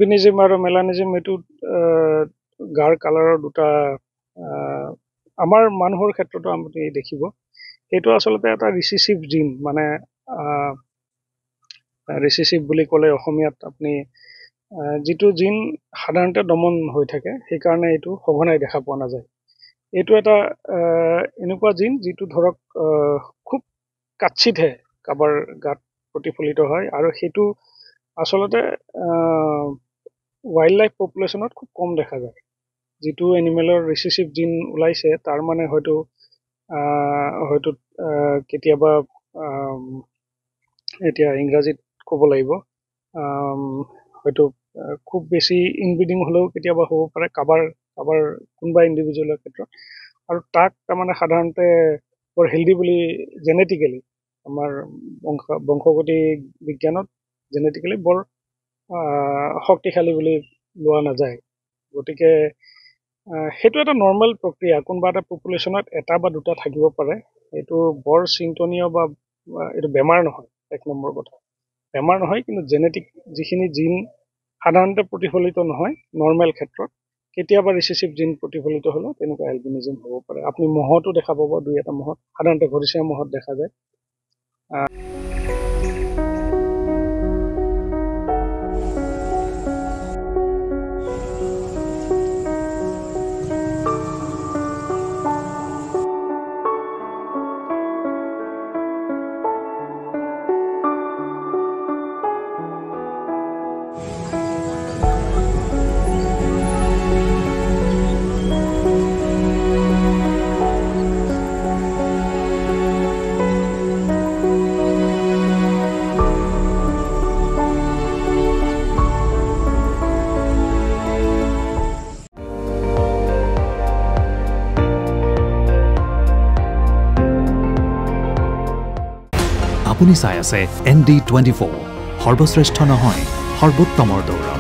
albinism আৰু মেলানিজম এইটো গাৰ কালাৰৰ দুটা আমাৰ মানুহৰ ক্ষেত্ৰতো আপুনি দেখিব সেইটো আচলতে এটা ৰিসেসিভ জিন মানে ৰিসেসিভ বুলি ক'লে অসমীয়াত আপুনি যিটো জিন সাধাৰণতে দমন হৈ থাকে সেইকাৰণে এইটো সঘনাই দেখা পোৱা নাযায় এইটো এটা এনেকুৱা জিন যিটো ধৰক খুব কাচ্ছিতহে কাবাৰ গাত প্ৰতিফলিত হয় আৰু সেইটো আচলতে ওয়াইল্ড লাইফ পপুলেশনত খুব কম দেখা যায় যিটো এনিমেলৰ ৰিসেসিভ জিন ওলাইছে তাৰ মানে হয়তো কেতিয়াবা এতিয়া ইংৰাজীত ক'ব লাগিব হয়তো খুব বেছি ইনব্ৰিডিং হ'লেও কেতিয়াবা হ'ব পাৰে কাবাৰ কোনোবা ইণ্ডিভিজুৱেলৰ ক্ষেত্ৰত আৰু তাক তাৰমানে সাধাৰণতে বৰ হেল্ডি বুলি জেনেটিকেলি আমাৰ বংশগতি বিজ্ঞানত জেনেটিকেলি বৰ শক্তিশালী বুলি লোৱা নাযায় গতিকে সেইটো এটা নৰ্মেল প্ৰক্ৰিয়া কোনোবা এটা পপুলেশ্যনত এটা বা দুটা থাকিব পাৰে এইটো বৰ চিন্তনীয় বা এইটো বেমাৰ নহয় এক নম্বৰ কথা বেমাৰ নহয় কিন্তু জেনেটিক যিখিনি জিন সাধাৰণতে প্ৰতিফলিত নহয় নৰ্মেল ক্ষেত্ৰত কেতিয়াবা ৰিসেসিভ জিন প্ৰতিফলিত হ'লে তেনেকুৱা এলবিনিজম হ'ব পাৰে আপুনি মহতো দেখা পাব দুই এটা মহত সাধাৰণতে ঘৰিচিয়া মহত দেখা যায় আপুনি চাই আছে ND24 সৰ্বশ্ৰেষ্ঠ নহয় সৰ্বোত্তমৰ দৌৰা